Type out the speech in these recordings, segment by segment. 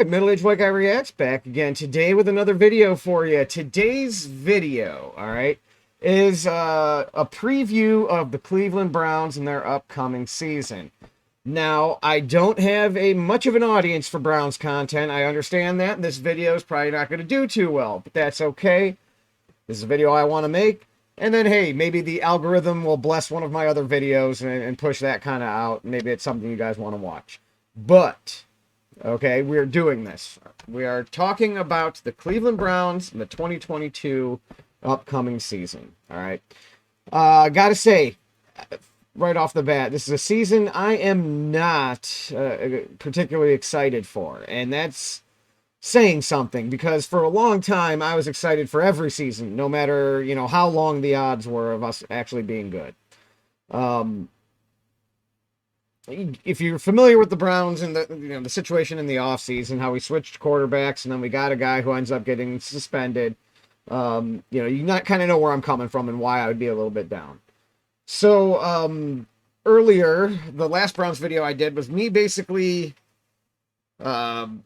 right, Middle-Aged White Guy Reacts back again today with another video for you. Today's video, all right, is a preview of the Cleveland Browns and their upcoming season. Now, I don't have much of an audience for Browns content. I understand that. This video is probably not going to do too well, but that's okay. This is a video I want to make. And then, hey, maybe the algorithm will bless one of my other videos and push that kind of out. Maybe it's something you guys want to watch. But... okay, we're doing this. We are talking about the Cleveland Browns and the 2022 upcoming season. All right. Gotta say, right off the bat, this is a season I am not particularly excited for. And that's saying something, because for a long time I was excited for every season, no matter, how long the odds were of us actually being good. If you're familiar with the Browns and the situation in the offseason, how we switched quarterbacks and then we got a guy who ends up getting suspended, you not kind of know where I'm coming from and why I would be a little bit down. So earlier, the last Browns video I did was me basically predicting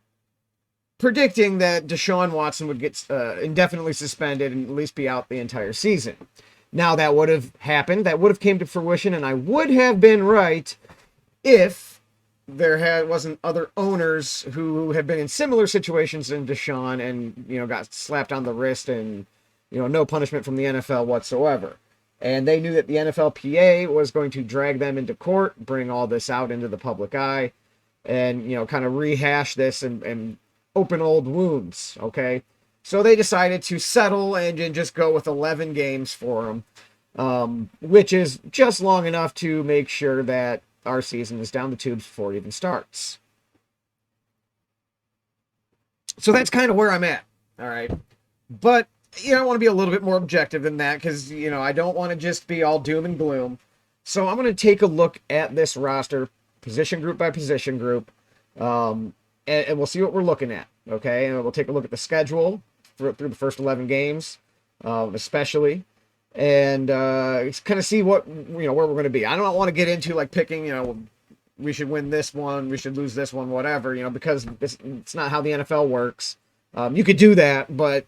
that Deshaun Watson would get indefinitely suspended and at least be out the entire season. Now that would have happened, that would have came to fruition, and I would have been right if there wasn't other owners who have been in similar situations than Deshaun and, got slapped on the wrist and, no punishment from the NFL whatsoever. And they knew that the NFLPA was going to drag them into court, bring all this out into the public eye, and, kind of rehash this and open old wounds, okay? So they decided to settle and just go with 11 games for them, which is just long enough to make sure that our season is down the tubes before it even starts. So that's kind of where I'm at. All right. But, I want to be a little bit more objective than that because, I don't want to just be all doom and gloom. So I'm going to take a look at this roster, position group by position group, and we'll see what we're looking at. Okay. And we'll take a look at the schedule through the first 11 games, especially. And kind of see what, where we're going to be. I don't want to get into like picking, we should win this one, we should lose this one, whatever, because it's not how the NFL works. You could do that, but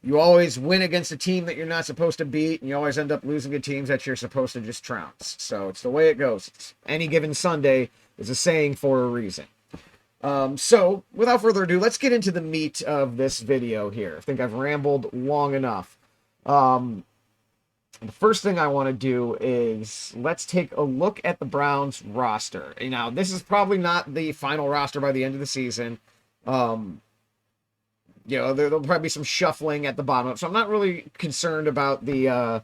you always win against a team that you're not supposed to beat, and you always end up losing to teams that you're supposed to just trounce. So it's the way it goes. Any given Sunday is a saying for a reason. So without further ado, let's get into the meat of this video here. I think I've rambled long enough. The first thing I want to do is let's take a look at the Browns roster. Now, this is probably not the final roster by the end of the season. There'll probably be some shuffling at the bottom. So I'm not really concerned about the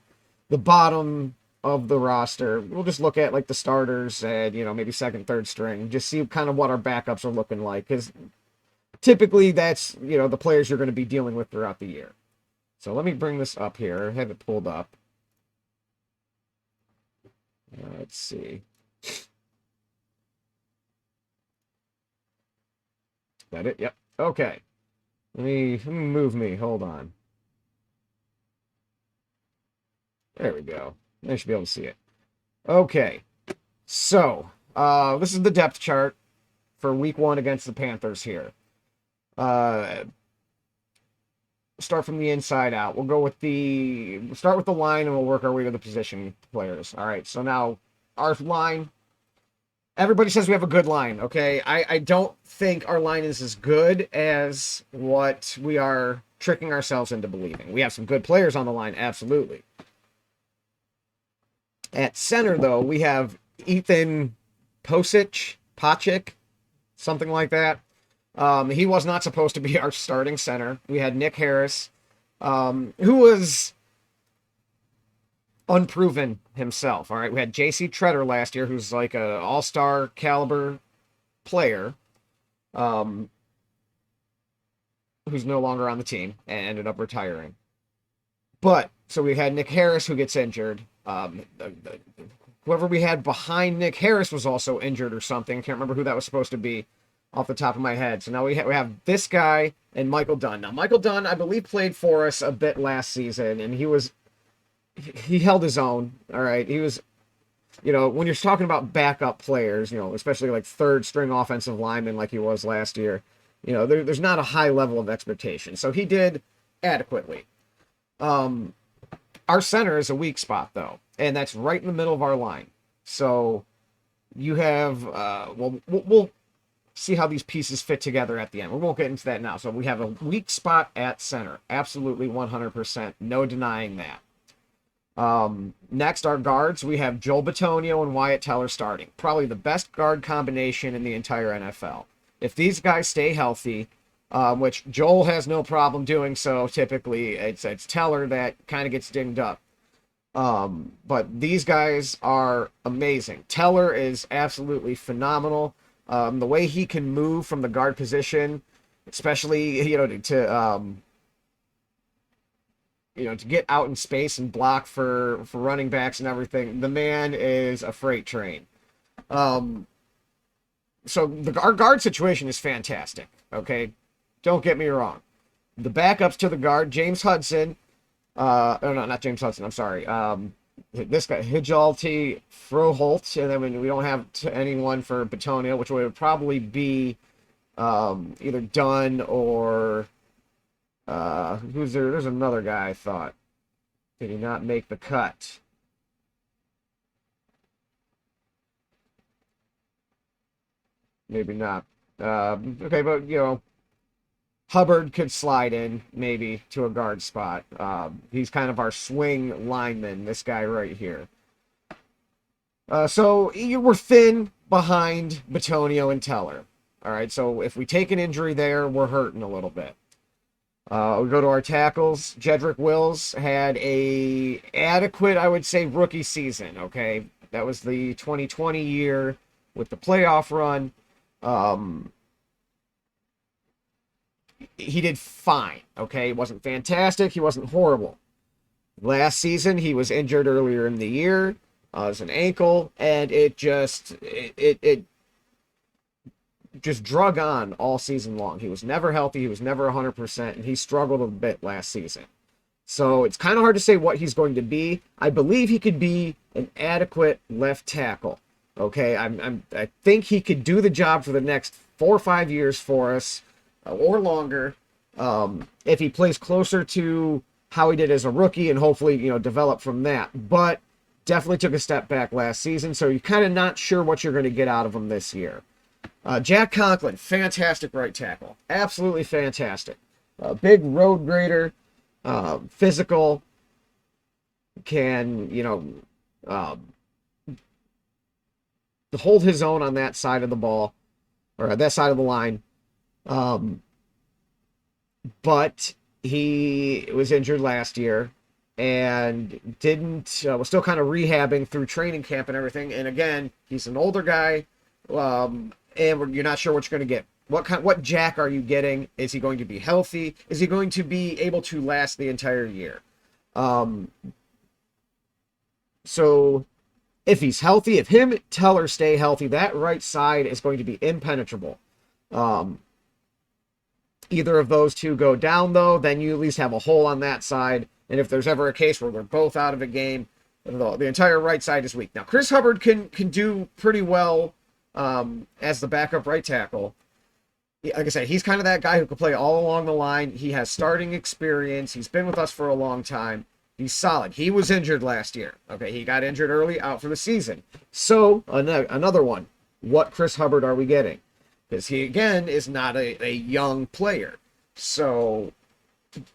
bottom of the roster. We'll just look at like the starters and, maybe second, third string. Just see kind of what our backups are looking like. Because typically that's, the players you're going to be dealing with throughout the year. So let me bring this up here. Have it pulled up. Let's see. Is that it? Yep. Okay. Let me move me. Hold on. There we go. I should be able to see it. Okay. So, this is the depth chart for week 1 against the Panthers here. Start from the inside out. We'll start with the line and we'll work our way to the position players. All right. So now our line, everybody says we have a good line. Okay. I don't think our line is as good as what we are tricking ourselves into believing. We have some good players on the line. Absolutely. At center though, we have Ethan Pocic, something like that. He was not supposed to be our starting center. We had Nick Harris, who was unproven himself. All right. We had J.C. Tretter last year, who's like an all-star caliber player, who's no longer on the team and ended up retiring. But, so we had Nick Harris, who gets injured. Whoever we had behind Nick Harris was also injured or something. I can't remember who that was supposed to be off the top of my head. So now we have this guy and Michael Dunn. Now, Michael Dunn, I believe, played for us a bit last season, and he held his own. All right. He was, when you're talking about backup players, especially like third string offensive linemen like he was last year, You know, there's not a high level of expectation. So he did adequately. Our center is a weak spot, though, and that's right in the middle of our line. So you have, we'll see how these pieces fit together at the end. We won't get into that now. So we have a weak spot at center. Absolutely 100%. No denying that. Next, our guards, we have Joel Bitonio and Wyatt Teller starting. Probably the best guard combination in the entire NFL. If these guys stay healthy, which Joel has no problem doing so, typically, it's Teller that kind of gets dinged up. But these guys are amazing. Teller is absolutely phenomenal. The way he can move from the guard position, especially, to get out in space and block for running backs and everything. The man is a freight train. So our guard situation is fantastic. Okay, don't get me wrong. The backups to the guard, James Hudson. No, not James Hudson. I'm sorry. This guy, Hijalti Froholt, and then we don't have anyone for Bitonio, which would probably be either Dunn or. Who's there? There's another guy I thought. Did he not make the cut? Maybe not. Okay, but, Hubbard could slide in, maybe, to a guard spot. He's kind of our swing lineman, this guy right here. So we're thin behind Bitonio and Teller. All right, so if we take an injury there, we're hurting a little bit. We go to our tackles. Jedrick Wills had a adequate, I would say, rookie season, okay? That was the 2020 year with the playoff run. He did fine, okay? He wasn't fantastic. He wasn't horrible. Last season, he was injured earlier in the year. It was an ankle, and it just drug on all season long. He was never healthy. He was never 100%, and he struggled a bit last season. So it's kind of hard to say what he's going to be. I believe he could be an adequate left tackle. Okay, I think he could do the job for the next 4 or 5 years for us, or longer, if he plays closer to how he did as a rookie, and hopefully, develop from that. But definitely took a step back last season, so you're kind of not sure what you're going to get out of him this year. Jack Conklin, fantastic right tackle. Absolutely fantastic. Big road grader, physical, can, hold his own on that side of the ball, or that side of the line. But he was injured last year and was still kind of rehabbing through training camp and everything. And again, he's an older guy. And you're not sure what you're going to get. What Jack are you getting? Is he going to be healthy? Is he going to be able to last the entire year? So if he's healthy, if him and Teller stay healthy, that right side is going to be impenetrable. Either of those two go down, though, then you at least have a hole on that side. And if there's ever a case where they're both out of a game, the entire right side is weak. Now, Chris Hubbard can do pretty well as the backup right tackle. Like I said, he's kind of that guy who can play all along the line. He has starting experience. He's been with us for a long time. He's solid. He was injured last year. Okay, he got injured early, out for the season. So, another one. What Chris Hubbard are we getting? Because he, again, is not a young player. So,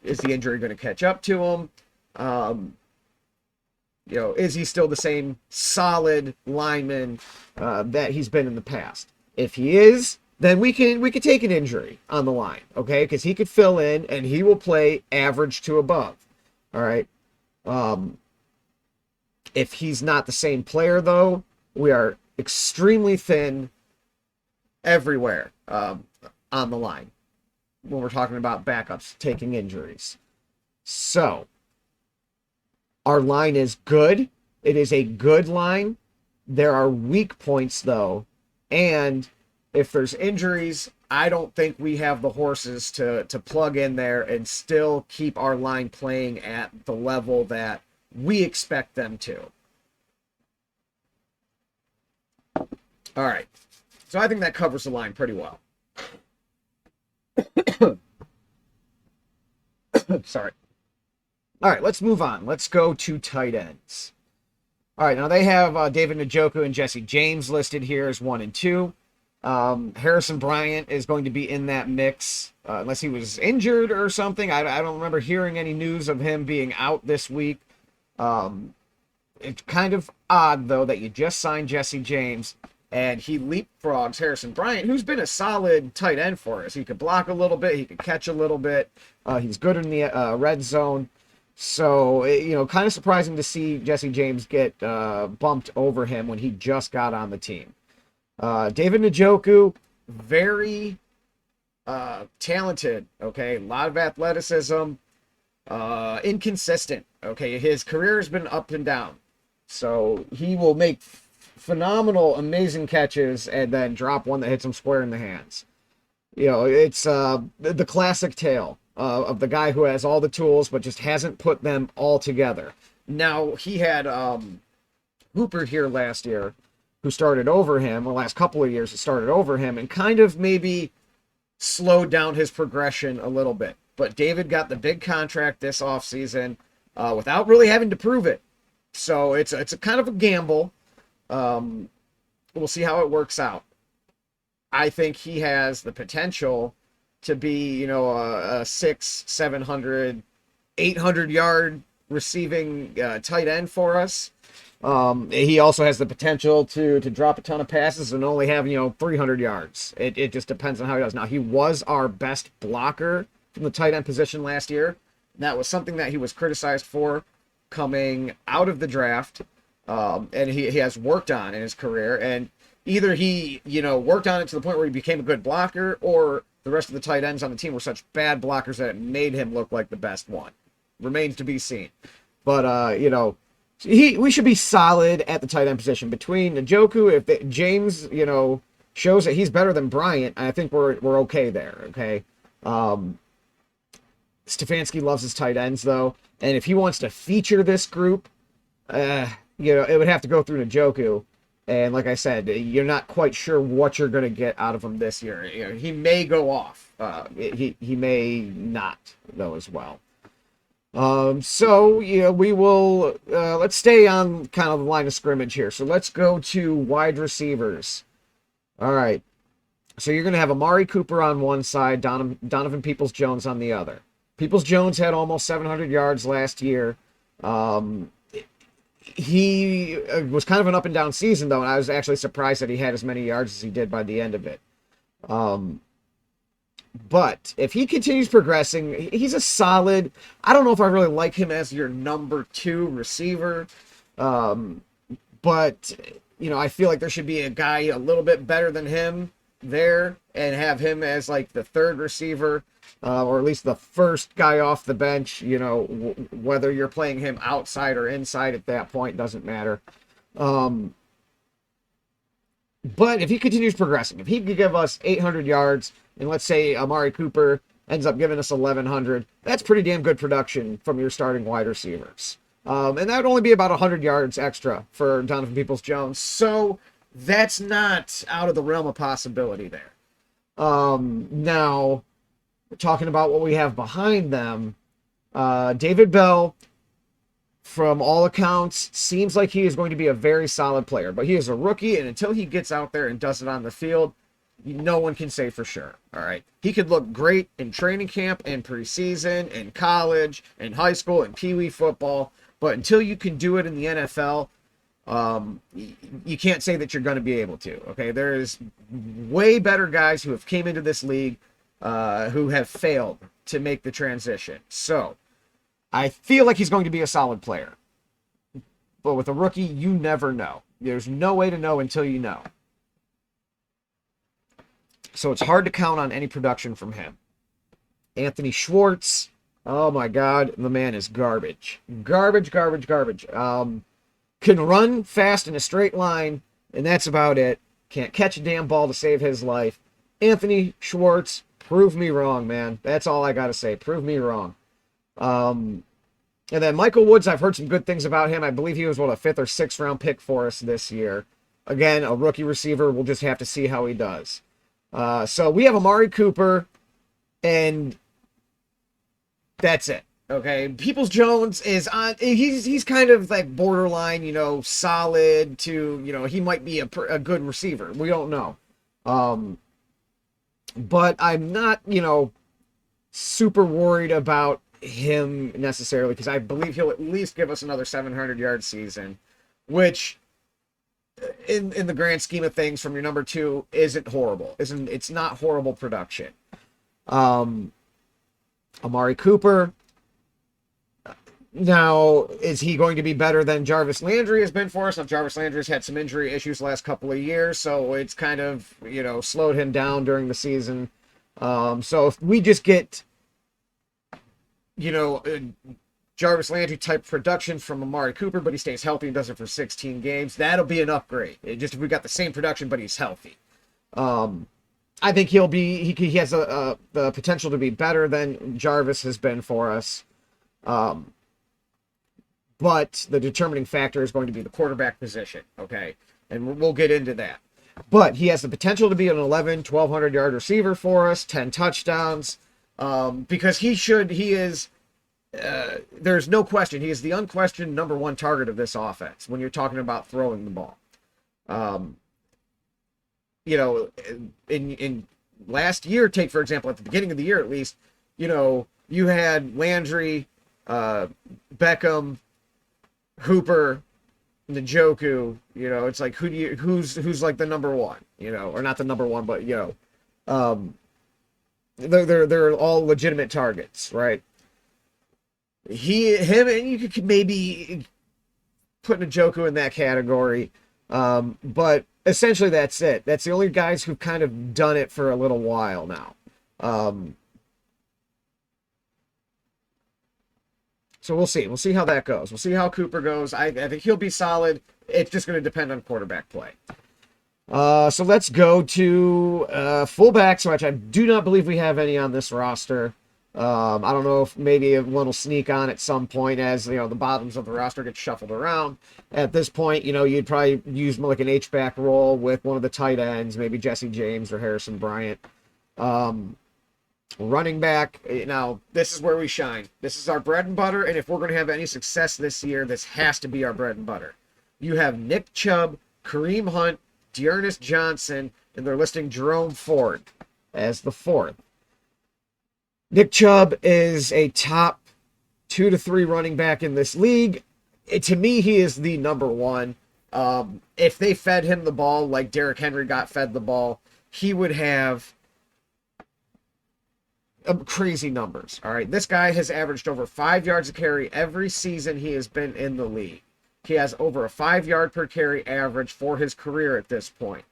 is the injury going to catch up to him? Is he still the same solid lineman that he's been in the past? If he is, then we could take an injury on the line, okay? Because he could fill in and he will play average to above. All right. If he's not the same player, though, we are extremely thin everywhere on the line when we're talking about backups taking injuries. So, our line is good. It is a good line. There are weak points, though. And if there's injuries, I don't think we have the horses to plug in there and still keep our line playing at the level that we expect them to. All right. So I think that covers the line pretty well. Sorry. All right, let's move on. Let's go to tight ends. All right, now they have David Njoku and Jesse James listed here as 1 and 2. Harrison Bryant is going to be in that mix, unless he was injured or something. I don't remember hearing any news of him being out this week. It's kind of odd, though, that you just signed Jesse James, and he leapfrogs Harrison Bryant, who's been a solid tight end for us. He could block a little bit. He could catch a little bit. He's good in the red zone. So, kind of surprising to see Jesse James get bumped over him when he just got on the team. David Njoku, very talented, okay? A lot of athleticism, inconsistent, okay? His career has been up and down. So, he will make phenomenal, amazing catches and then drop one that hits him square in the hands. It's the classic tale of the guy who has all the tools but just hasn't put them all together. Now, he had Hooper here last year, who started over him, or last couple of years, it started over him, and kind of maybe slowed down his progression a little bit. But David got the big contract this offseason without really having to prove it. So it's a kind of a gamble. We'll see how it works out. I think he has the potential to be, a 700, 800-yard receiving tight end for us. He also has the potential to drop a ton of passes and only have, 300 yards. It just depends on how he does. Now, he was our best blocker from the tight end position last year. That was something that he was criticized for coming out of the draft. And he has worked on in his career. And either he, worked on it to the point where he became a good blocker, or the rest of the tight ends on the team were such bad blockers that it made him look like the best one. Remains to be seen. But, we should be solid at the tight end position. Between Njoku, if James, shows that he's better than Bryant, I think we're okay there, okay? Stefanski loves his tight ends, though. And if he wants to feature this group, it would have to go through Njoku. And like I said, you're not quite sure what you're going to get out of him this year. He may go off. He may not, though, as well. We will, let's stay on kind of the line of scrimmage here. So let's go to wide receivers. All right. So you're going to have Amari Cooper on one side, Donovan Peoples-Jones on the other. Peoples-Jones had almost 700 yards last year. He was kind of an up and down season, though, and I was actually surprised that he had as many yards as he did by the end of it. But if he continues progressing, he's a solid. I don't know if I really like him as your number 2 receiver. But, I feel like there should be a guy a little bit better than him there and have him as like the 3rd receiver, or at least the first guy off the bench. Whether you're playing him outside or inside at that point doesn't matter. But if he continues progressing, if he could give us 800 yards, and let's say Amari Cooper ends up giving us 1,100, that's pretty damn good production from your starting wide receivers. And that would only be about 100 yards extra for Donovan Peoples-Jones. So that's not out of the realm of possibility there. Now, talking about what we have behind them, David Bell, from all accounts, seems like he is going to be a very solid player. But he is a rookie, and until he gets out there and does it on the field, no one can say for sure. All right. He could look great in training camp and preseason, in college, in high school, and Pee Wee football. But until you can do it in the NFL, you can't say that you're going to be able to. Okay. There's way better guys who have came into this league who have failed to make the transition. So I feel like he's going to be a solid player. But with a rookie, you never know. There's no way to know until you know. So it's hard to count on any production from him. Anthony Schwartz, oh my God, the man is garbage. Garbage. Can run fast in a straight line, and that's about it. Can't catch a damn ball to save his life. Anthony Schwartz, prove me wrong, man. That's all I got to say. Prove me wrong. And then Michael Woods, I've heard some good things about him. I believe he was, a 5th or 6th round pick for us this year. Again, a rookie receiver. We'll just have to see how he does. So we have Amari Cooper, and that's it. Okay, Peoples-Jones is on. He's kind of like borderline, solid to, he might be a good receiver. We don't know. Um, but I'm not, super worried about him necessarily because I believe he'll at least give us another 700-yard season, which in the grand scheme of things from your number two isn't horrible. It's not horrible production. Um, Amari Cooper. Now, is he going to be better than Jarvis Landry has been for us? Now, Jarvis Landry's had some injury issues the last couple of years, so it's kind of, slowed him down during the season. So if we just get, Jarvis Landry type production from Amari Cooper, but he stays healthy and does it for 16 games, that'll be an upgrade. Just if we got the same production, but he's healthy. I think he has the potential to be better than Jarvis has been for us. But the determining factor is going to be the quarterback position, okay? And we'll get into that. But he has the potential to be an 1,200-yard receiver for us, 10 touchdowns, because there's no question, he is the unquestioned number one target of this offense when you're talking about throwing the ball. In last year, take for example, at the beginning of the year at least, you had Landry, Beckham, Hooper, Njoku, it's like who's like the number one, or not the number one, but they're all legitimate targets, right? Him, and you could maybe put Njoku in that category, but essentially that's it. That's the only guys who've kind of done it for a little while now. So we'll see. We'll see how that goes. We'll see how Cooper goes. I think he'll be solid. It's just going to depend on quarterback play. So let's go to fullbacks, which I do not believe we have any on this roster. I don't know if maybe one will sneak on at some point as, the bottoms of the roster get shuffled around. At this point, you'd probably use more like an H-back role with one of the tight ends, maybe Jesse James or Harrison Bryant. Running back, now this is where we shine. This is our bread and butter, and if we're going to have any success this year, this has to be our bread and butter. You have Nick Chubb, Kareem Hunt, Dearness Johnson, and they're listing Jerome Ford as the fourth. Nick Chubb is a top 2 to 3 running back in this league. To me, he is the number one. If they fed him the ball like Derrick Henry got fed the ball, he would have crazy numbers. All right, this guy has averaged over 5 yards a carry every season he has been in the league. He has over a 5-yard per carry average for his career at this point.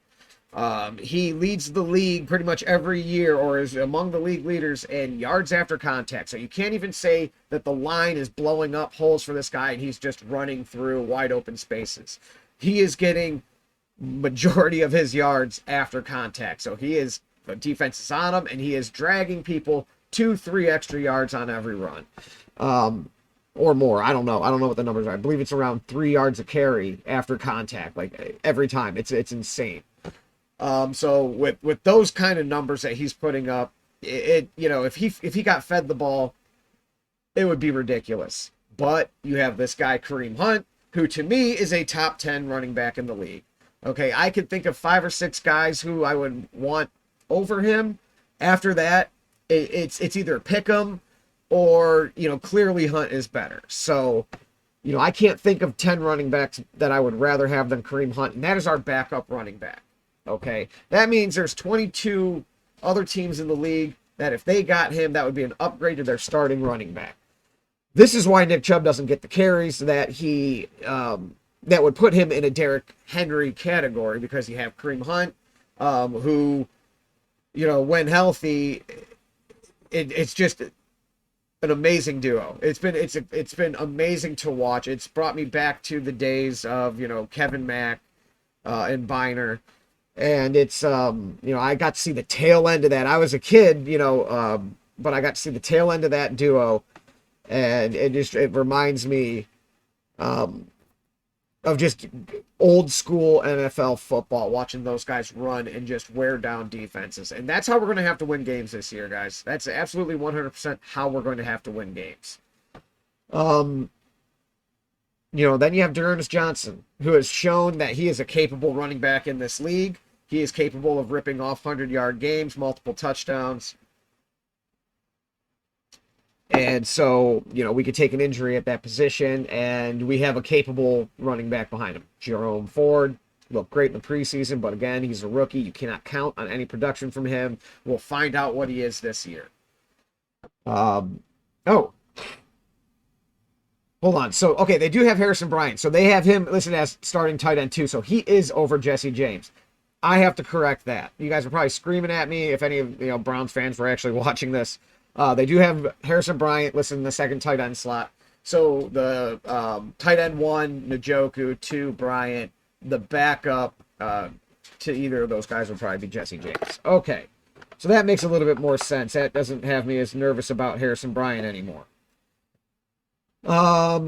He leads the league pretty much every year, or is among the league leaders in yards after contact. So you can't even say that the line is blowing up holes for this guy and he's just running through wide open spaces. He is getting majority of his yards after contact. So the defense is on him, and he is dragging people 2-3 extra yards on every run. Or more. I don't know. I don't know what the numbers are. I believe it's around 3 yards a carry after contact, like every time. It's insane. So with those kind of numbers that he's putting up, if he got fed the ball, it would be ridiculous. But you have this guy Kareem Hunt, who to me is a top 10 running back in the league. Okay, I could think of 5 or 6 guys who I would want over him. After that, it's either pick 'em or clearly Hunt is better. So I can't think of 10 running backs that I would rather have than Kareem Hunt, and that is our backup running back. Okay, that means there's 22 other teams in the league that if they got him, that would be an upgrade to their starting running back. This is why Nick Chubb doesn't get the carries that he that would put him in a Derrick Henry category, because you have Kareem Hunt, who when healthy, it's just an amazing duo. It's been amazing to watch. It's brought me back to the days of Kevin Mack and Biner. And it's, I got to see the tail end of that. I was a kid, but I got to see the tail end of that duo. And it reminds me of just old school NFL football, watching those guys run and just wear down defenses. And that's how we're going to have to win games this year, guys. That's absolutely 100% how we're going to have to win games. Um, then you have D'Ernest Johnson, who has shown that he is a capable running back in this league. He is capable of ripping off 100-yard games, multiple touchdowns. And so, we could take an injury at that position, and we have a capable running back behind him. Jerome Ford looked great in the preseason, but again, he's a rookie. You cannot count on any production from him. We'll find out what he is this year. Oh, hold on. So, okay, they do have Harrison Bryant. So they have him listed as starting tight end too. So he is over Jesse James. I have to correct that. You guys are probably screaming at me if any of Browns fans were actually watching this. They do have Harrison Bryant listed in the second tight end slot. So the tight end 1, Njoku, 2, Bryant. The backup to either of those guys would probably be Jesse James. Okay, so that makes a little bit more sense. That doesn't have me as nervous about Harrison Bryant anymore. All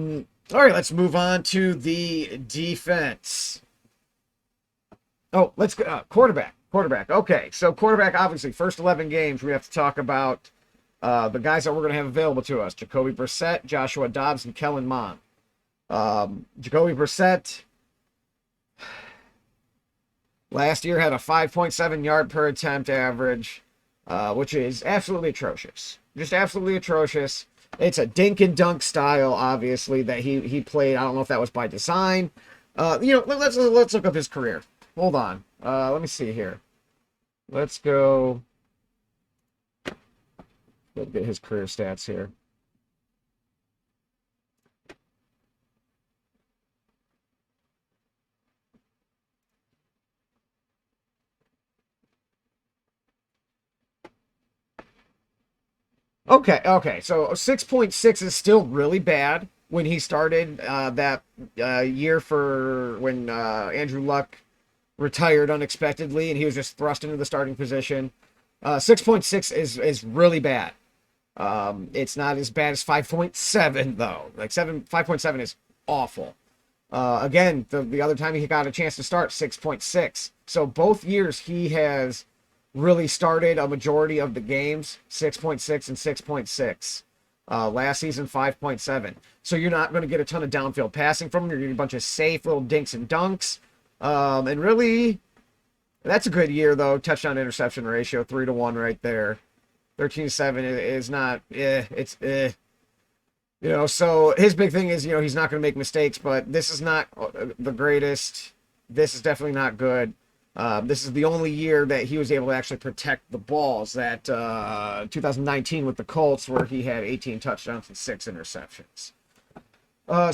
right, let's move on to the defense. Oh, let's go quarterback. Okay, so quarterback, obviously, first 11 games, we have to talk about the guys that we're going to have available to us. Jacoby Brissett, Joshua Dobbs, and Kellen Mond. Jacoby Brissett last year had a 5.7 yard per attempt average, which is absolutely atrocious. Just absolutely atrocious. It's a dink and dunk style, obviously, that he played. I don't know if that was by design. Let's look up his career. Hold on. Let me see here. Let's go. Let's get his career stats here. Okay. So 6.6 is still really bad when he started that year for when Andrew Luck retired unexpectedly and he was just thrust into the starting position. 6.6 is really bad. It's not as bad as 5.7 though. Like 5.7 is awful. Again, the other time he got a chance to start, 6.6. So both years he has really started a majority of the games, 6.6 and 6.6. Last season, 5.7. So you're not going to get a ton of downfield passing from him. You're going to get a bunch of safe little dinks and dunks. And really, that's a good year, though. Touchdown interception ratio, 3-1 right there. 13-7 is not, so his big thing is, he's not going to make mistakes, but this is not the greatest. This is definitely not good. This is the only year that he was able to actually protect the balls. That 2019 with the Colts, where he had 18 touchdowns and 6 interceptions.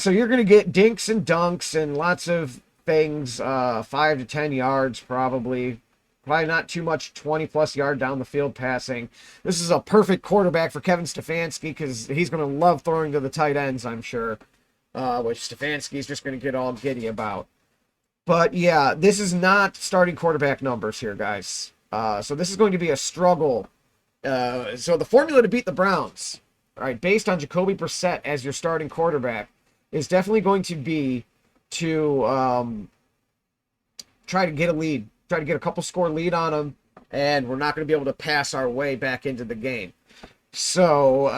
So you're going to get dinks and dunks and lots of things, 5 to 10 yards probably. Probably not too much 20-plus yard down the field passing. This is a perfect quarterback for Kevin Stefanski because he's going to love throwing to the tight ends, I'm sure, which Stefanski's just going to get all giddy about. But yeah, this is not starting quarterback numbers here, guys. So this is going to be a struggle. So the formula to beat the Browns, all right, based on Jacoby Brissett as your starting quarterback, is definitely going to be to try to get a lead, try to get a couple score lead on them, and we're not going to be able to pass our way back into the game. So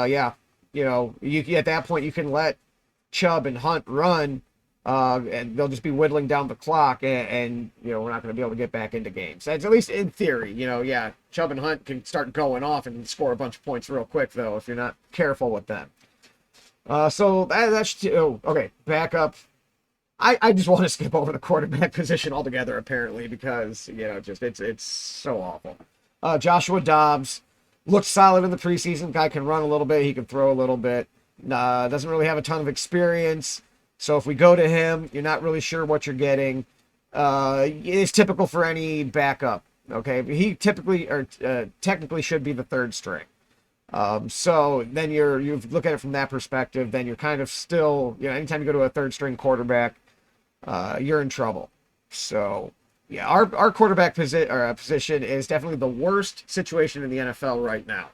yeah, you at that point you can let Chubb and Hunt run. And they'll just be whittling down the clock, and we're not going to be able to get back into games. That's at least in theory. Yeah, Chubb and Hunt can start going off and score a bunch of points real quick, though, if you're not careful with them. So that's okay. Back up. I just want to skip over the quarterback position altogether, apparently, because it's so awful. Joshua Dobbs looked solid in the preseason. Guy can run a little bit. He can throw a little bit. Doesn't really have a ton of experience. So if we go to him, you're not really sure what you're getting. It's typical for any backup. Okay, he technically should be the third string. So then you look at it from that perspective. Then you're kind of still, anytime you go to a third string quarterback, you're in trouble. So yeah, our quarterback position is definitely the worst situation in the NFL right now.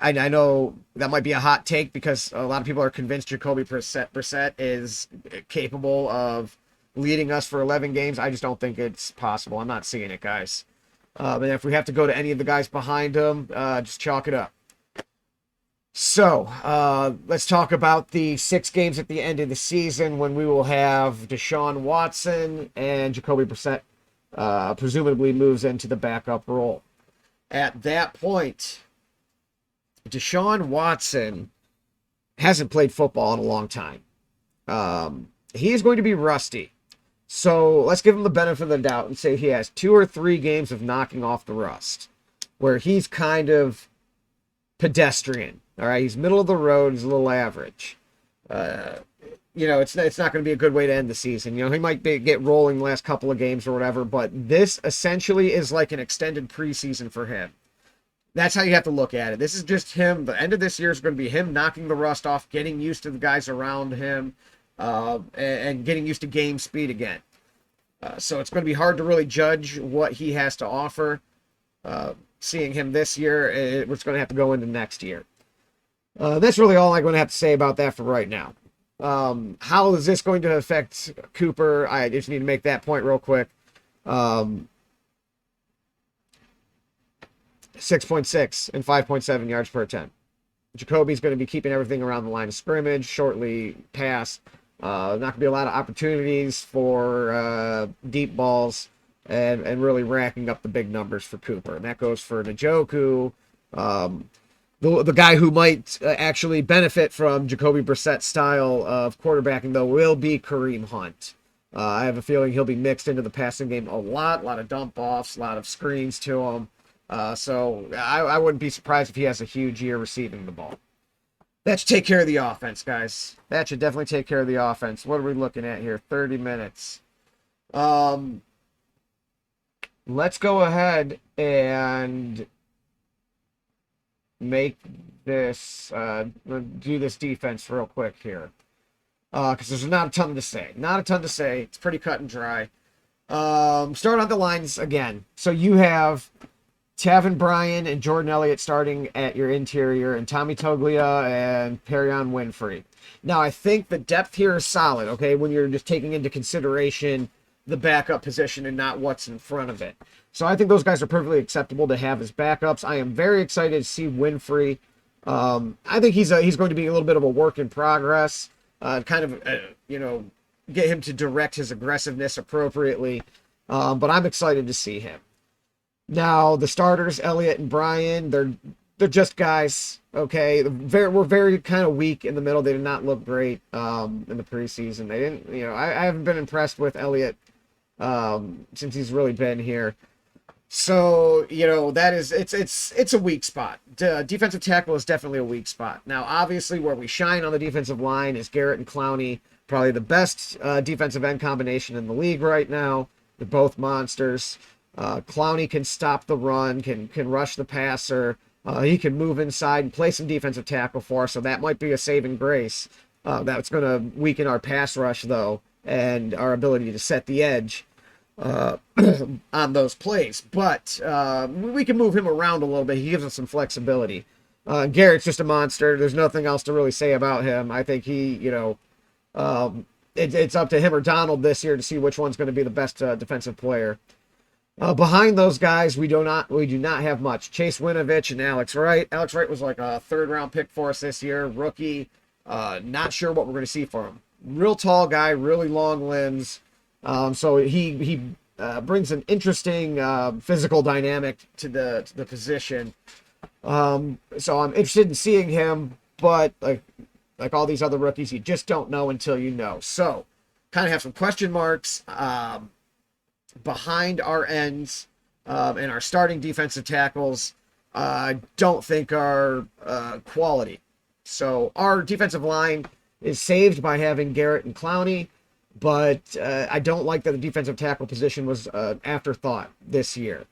I know that might be a hot take because a lot of people are convinced Jacoby Brissett is capable of leading us for 11 games. I just don't think it's possible. I'm not seeing it, guys. And if we have to go to any of the guys behind him, just chalk it up. So, let's talk about the 6 games at the end of the season when we will have Deshaun Watson and Jacoby Brissett presumably moves into the backup role. At that point, Deshaun Watson hasn't played football in a long time. He is going to be rusty. So let's give him the benefit of the doubt and say he has 2 or 3 games of knocking off the rust, where he's kind of pedestrian. All right, he's middle of the road. He's a little average. It's not going to be a good way to end the season. He might get rolling the last couple of games or whatever, but this essentially is like an extended preseason for him. That's how you have to look at it. This is just him. The end of this year is going to be him knocking the rust off, getting used to the guys around him, and getting used to game speed again. So it's going to be hard to really judge what he has to offer. Seeing him this year, it's going to have to go into next year. That's really all I'm going to have to say about that for right now. How is this going to affect Cooper? I just need to make that point real quick. 6.6 and 5.7 yards per attempt. Jacoby's going to be keeping everything around the line of scrimmage, shortly past. Not going to be a lot of opportunities for deep balls and really racking up the big numbers for Cooper. And that goes for Njoku. The guy who might actually benefit from Jacoby Brissett's style of quarterbacking, though, will be Kareem Hunt. I have a feeling he'll be mixed into the passing game a lot of dump offs, a lot of screens to him. So I wouldn't be surprised if he has a huge year receiving the ball. That should take care of the offense, guys. That should definitely take care of the offense. What are we looking at here? 30 minutes. Let's go ahead and make this, do this defense real quick here. Because there's not a ton to say. Not a ton to say. It's pretty cut and dry. Start on the lines again. So you have Taven Bryan and Jordan Elliott starting at your interior, and Tommy Toglia and Perion Winfrey. Now, I think the depth here is solid, okay, when you're just taking into consideration the backup position and not what's in front of it. So I think those guys are perfectly acceptable to have as backups. I am very excited to see Winfrey. I think he's going to be a little bit of a work in progress, get him to direct his aggressiveness appropriately. But I'm excited to see him. Now, the starters, Elliott and Bryan, they're just guys, okay? We're very kind of weak in the middle. They did not look great in the preseason. They didn't, I haven't been impressed with Elliott since he's really been here. So, it's a weak spot. Defensive tackle is definitely a weak spot. Now, obviously, where we shine on the defensive line is Garrett and Clowney, probably the best defensive end combination in the league right now. They're both monsters. Clowney can stop the run, can rush the passer. He can move inside and play some defensive tackle for us, so that might be a saving grace. That's going to weaken our pass rush, though, and our ability to set the edge on those plays. But we can move him around a little bit. He gives us some flexibility. Garrett's just a monster. There's nothing else to really say about him. I think it's up to him or Donald this year to see which one's going to be the best defensive player. Behind those guys, we do not have much. Chase Winovich and Alex Wright. Alex Wright was like a 3rd-round pick for us this year, rookie. Not sure what we're going to see for him. Real tall guy, really long limbs. So he brings an interesting physical dynamic to the position. So I'm interested in seeing him, but like all these other rookies, you just don't know until you know. So kind of have some question marks behind our ends and our starting defensive tackles. I don't think are quality. So our defensive line is saved by having Garrett and Clowney, but I don't like that the defensive tackle position was an afterthought this year.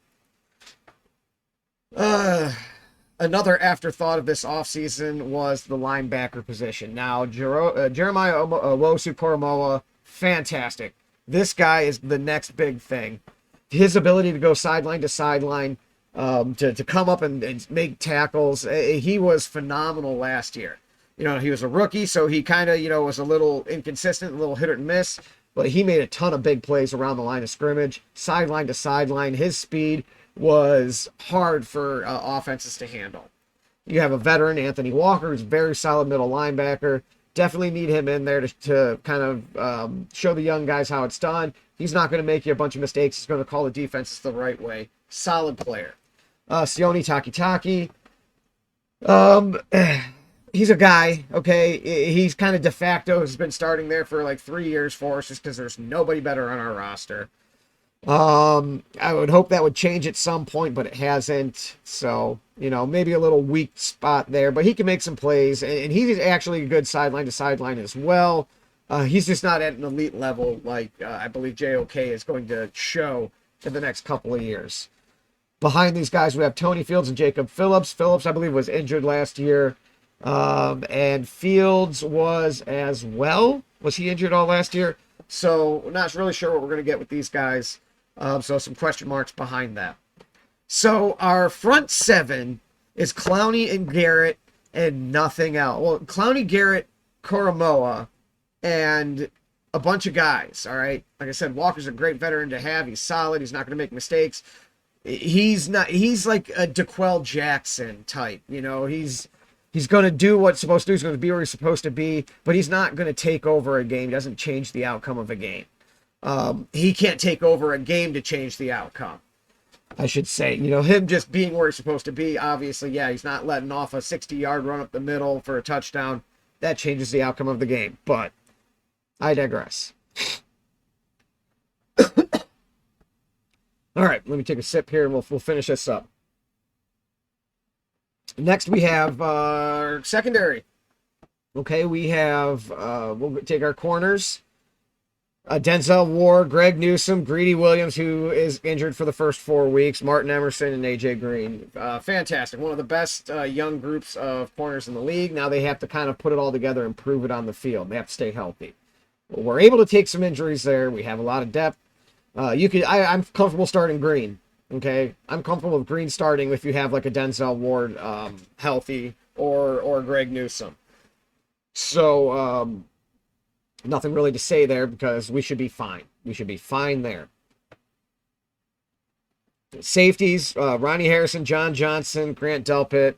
Another afterthought of this offseason was the linebacker position. Now, Jeremiah Owusu-Koramoah, fantastic. This guy is the next big thing. His ability to go sideline to sideline, to come up and make tackles, he was phenomenal last year. He was a rookie, so he kind of, was a little inconsistent, a little hit or miss, but he made a ton of big plays around the line of scrimmage, sideline to sideline. His speed was hard for offenses to handle. You have a veteran, Anthony Walker, who's a very solid middle linebacker. Definitely need him in there to kind of show the young guys how it's done. He's not going to make you a bunch of mistakes. He's going to call the defenses the right way. Solid player. Sione Takitaki. He's a guy, okay? He's kind of de facto. Has been starting there for like 3 years for us just because there's nobody better on our roster. I would hope that would change at some point, but it hasn't. So, you know, maybe a little weak spot there, but he can make some plays, and he's actually a good sideline to sideline as well. He's just not at an elite level like I believe JOK is going to show in the next couple of years. Behind these guys, we have Tony Fields and Jacob Phillips. Phillips, I believe, was injured last year, and Fields was as well. Was he injured all last year? So we're not really sure what we're going to get with these guys. So some question marks behind that. So our front seven is Clowney and Garrett and nothing else. Well, Clowney, Garrett, Koromoa, and a bunch of guys, all right? Like I said, Walker's a great veteran to have. He's solid. He's not going to make mistakes. He's like a DeQuell Jackson type. You know, he's going to do what's supposed to do. He's going to be where he's supposed to be, but he's not going to take over a game. He doesn't change the outcome of a game. He can't take over a game to change the outcome, I should say. You know, him just being where he's supposed to be, obviously, yeah, he's not letting off a 60-yard run up the middle for a touchdown. That changes the outcome of the game, but I digress. All right, let me take a sip here and we'll finish this up. Next, we have our secondary. Okay, we have, we'll take our corners. Denzel Ward, Greg Newsome, Greedy Williams, who is injured for the first 4 weeks, Martin Emerson, and A.J. Green. Fantastic. One of the best young groups of corners in the league. Now they have to kind of put it all together and prove it on the field. They have to stay healthy. Well, we're able to take some injuries there. We have a lot of depth. I'm comfortable starting Green. Okay, I'm comfortable with Green starting if you have like a Denzel Ward healthy or Greg Newsome. So nothing really to say there because we should be fine. We should be fine there. Safeties: Ronnie Harrison, John Johnson, Grant Delpit,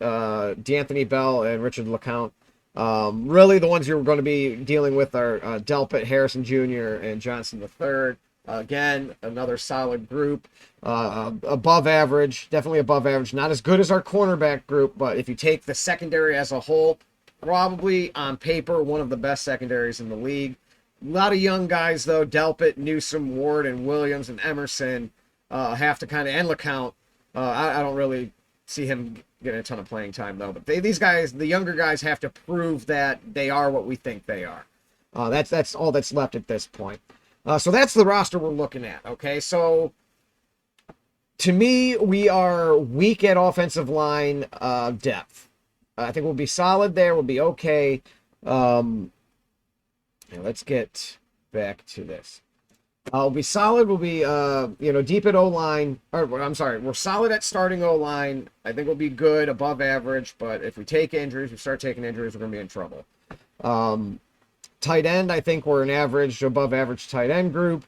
D'Anthony Bell, and Richard LeCount. Really, the ones you're going to be dealing with are Delpit, Harrison Jr., and Johnson III. Again, another solid group. Above average, definitely above average. Not as good as our cornerback group, but if you take the secondary as a whole, probably on paper one of the best secondaries in the league. A lot of young guys, though. Delpit, Newsome, Ward, and Williams, and Emerson have to kind of, and LeCount. I don't really see him getting a ton of playing time, though. But these guys, the younger guys, have to prove that they are what we think they are. That's all that's left at this point. So that's the roster we're looking at, okay? So, to me, we are weak at offensive line depth. I think we'll be solid there. We'll be okay. Let's get back to this. We'll be solid. We'll be, deep at O-line. Or, I'm sorry, we're solid at starting O-line. I think we'll be good, above average. But if we take injuries, we start taking injuries, we're going to be in trouble. Tight end, I think we're an average, above average tight end group.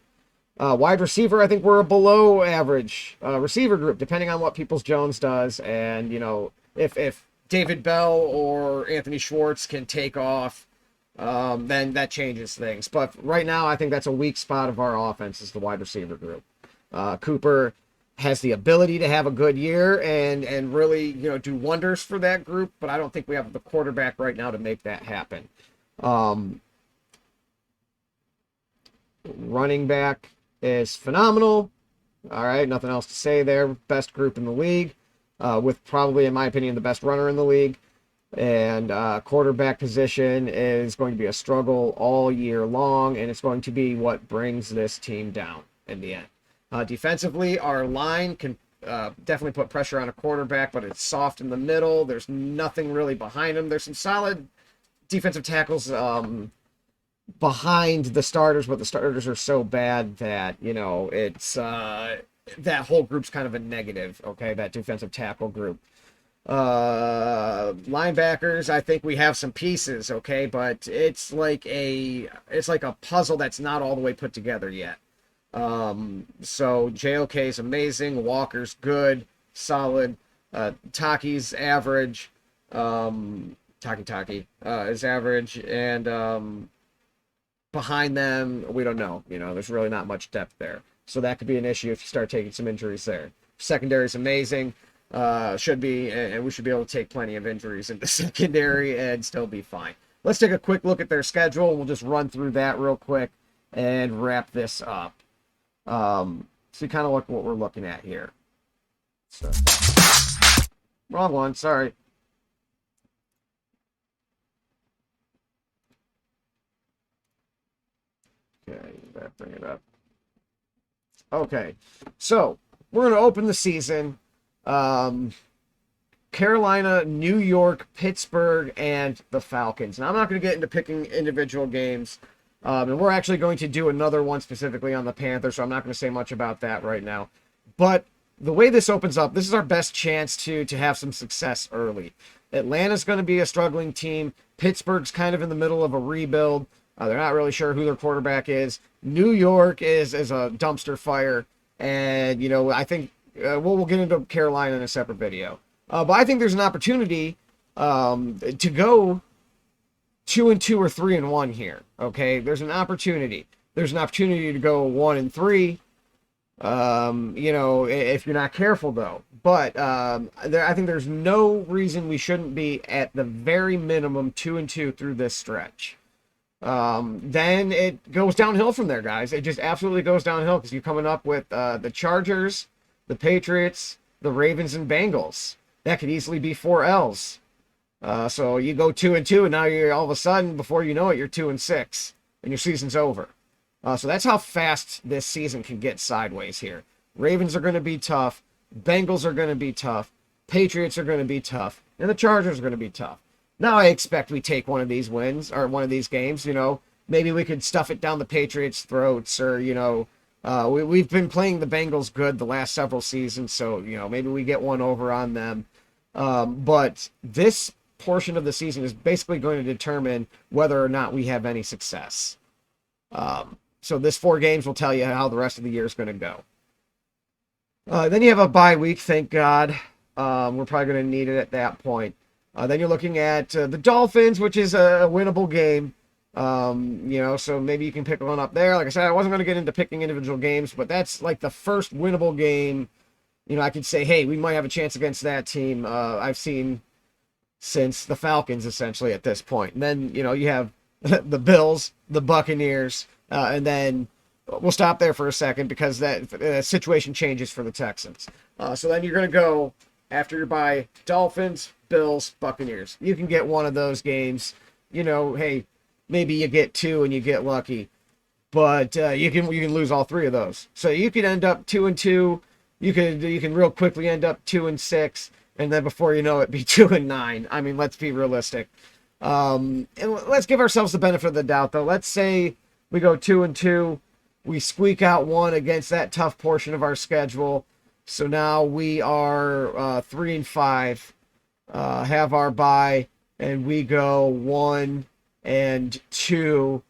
Wide receiver, I think we're a below average receiver group, depending on what Peoples-Jones does. And, you know, if David Bell or Anthony Schwartz can take off, then that changes things. But right now, I think that's a weak spot of our offense is the wide receiver group. Cooper has the ability to have a good year and really, do wonders for that group, but I don't think we have the quarterback right now to make that happen. Running back is phenomenal. All right, nothing else to say there. Best group in the league, with probably, in my opinion, the best runner in the league. And quarterback position is going to be a struggle all year long, and it's going to be what brings this team down in the end. Defensively, our line can definitely put pressure on a quarterback, but it's soft in the middle. There's nothing really behind them. There's some solid defensive tackles behind the starters, but the starters are so bad that, it's that whole group's kind of a negative, okay, that defensive tackle group. Linebackers, I think we have some pieces, okay, but it's like a puzzle that's not all the way put together yet. So JOK is amazing, Walker's good, solid, Taki's average, Taki is average, and behind them, we don't know. There's really not much depth there. So that could be an issue if you start taking some injuries there. Secondary is amazing. Should be, and we should be able to take plenty of injuries into secondary and still be fine. Let's take a quick look at their schedule. We'll just run through that real quick and wrap this up. So you kind of look what we're looking at here. So, wrong one, sorry. Okay, bring it up. Okay, so we're going to open the season. Carolina, New York, Pittsburgh, and the Falcons. Now, I'm not going to get into picking individual games. And we're actually going to do another one specifically on the Panthers, so I'm not going to say much about that right now. But the way this opens up, this is our best chance to have some success early. Atlanta's going to be a struggling team. Pittsburgh's kind of in the middle of a rebuild. They're not really sure who their quarterback is. New York is a dumpster fire. And, I think we'll get into Carolina in a separate video. But I think there's an opportunity to go 2-2 or 3-1 here. Okay, there's an opportunity. There's an opportunity to go 1-3. If you're not careful though. But I think there's no reason we shouldn't be at the very minimum 2-2 through this stretch. Then it goes downhill from there, guys. It just absolutely goes downhill because you're coming up with the Chargers, the Patriots, the Ravens, and Bengals. That could easily be 4 L's. So you go 2-2, and now you're all of a sudden, before you know it, you're 2-6, and your season's over. So that's how fast this season can get sideways here. Ravens are going to be tough. Bengals are going to be tough. Patriots are going to be tough. And the Chargers are going to be tough. Now I expect we take one of these wins, or one of these games, Maybe we could stuff it down the Patriots' throats, or, we've been playing the Bengals good the last several seasons, so, maybe we get one over on them. But this portion of the season is basically going to determine whether or not we have any success. So this 4 games will tell you how the rest of the year is going to go. Then you have a bye week, thank God. We're probably going to need it at that point. Then you're looking at the Dolphins, which is a winnable game. So maybe you can pick one up there. Like I said, I wasn't going to get into picking individual games, but that's like the first winnable game. I could say, hey, we might have a chance against that team. I've seen since the Falcons, essentially, at this point. And then, you have the Bills, the Buccaneers, and then we'll stop there for a second because that situation changes for the Texans. So then you're going to go, after your bye, Dolphins, Bills, Buccaneers. You can get one of those games. Hey, maybe you get 2 and you get lucky. But you can lose all 3 of those. So you could end up 2-2. You can real quickly end up 2-6, and then before you know it, be 2-9. I mean, let's be realistic. And let's give ourselves the benefit of the doubt, though. Let's say we go 2-2, we squeak out one against that tough portion of our schedule. So now we are 3-5, have our bye, and we go 1-2.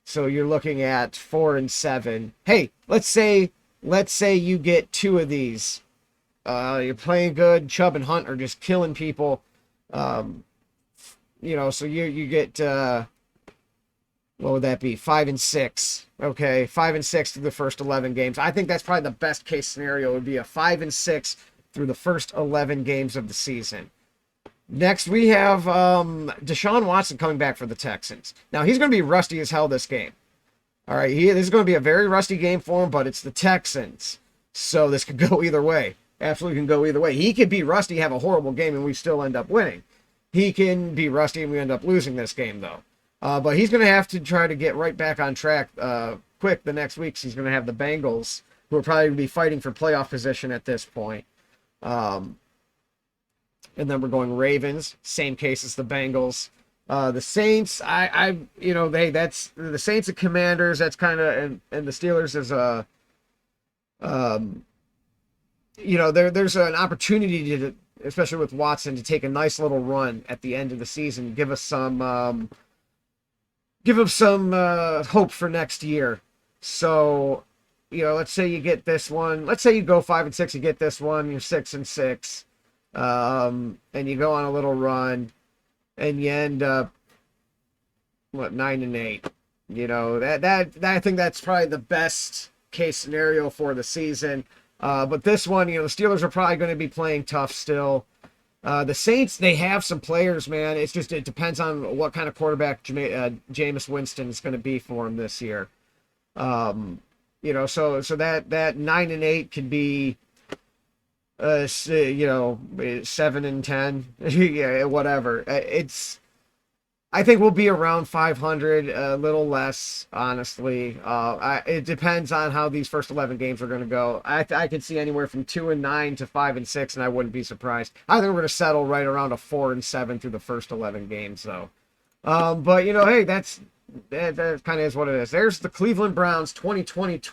So you're looking at 4-7. Hey, let's say you get 2 of these. You're playing good. Chubb and Hunt are just killing people. So you get what would that be? 5-6. Okay, 5-6 through the first 11 games. I think that's probably the best case scenario. Would be a 5-6 through the first 11 games of the season. Next, we have Deshaun Watson coming back for the Texans. Now, he's going to be rusty as hell this game. All right, this is going to be a very rusty game for him, but it's the Texans. So this could go either way. Absolutely can go either way. He could be rusty, have a horrible game, and we still end up winning. He can be rusty, and we end up losing this game, though. But he's going to have to try to get right back on track quick the next week. So he's going to have the Bengals, who are probably going to be fighting for playoff position at this point. And then we're going Ravens, same case as the Bengals. The Saints, that's the Saints and Commanders. That's kind of, and the Steelers is there's an opportunity to, especially with Watson, to take a nice little run at the end of the season, give us some hope for next year. So, let's say you get this one. Let's say you go 5-6, you get this one, you're 6-6. and you go on a little run, and you end up, what, 9-8. You know, that I think that's probably the best case scenario for the season. But this one, you know, the Steelers are probably going to be playing tough still. The Saints, they have some players, man. It's just, it depends on what kind of quarterback Jameis Winston is going to be for him this year. You know, so that 9-8 could be, you know, 7-10, yeah, whatever. I think we'll be around 500, a little less, honestly. It depends on how these first 11 games are going to go. I could see anywhere from 2-9 to 5-6, and I wouldn't be surprised. I think we're going to settle right around a 4-7 through the first 11 games, though. But you know, hey, that kind of is what it is. There's the Cleveland Browns 2022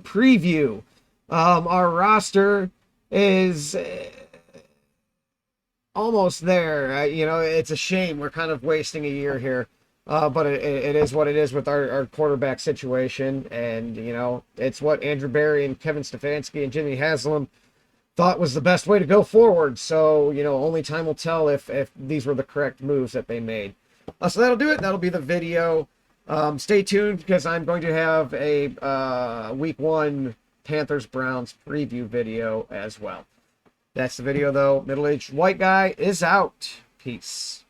preview. Our roster is almost there. You know, it's a shame we're kind of wasting a year here, but it is what it is with our quarterback situation. And you know, it's what Andrew Berry and Kevin Stefanski and Jimmy Haslam thought was the best way to go forward. So you know, only time will tell if these were the correct moves that they made. So that'll do it. That'll be the video. Stay tuned, because I'm going to have a week 1 Panthers Browns preview video as well. That's the video, though. Middle-aged white guy is out. Peace.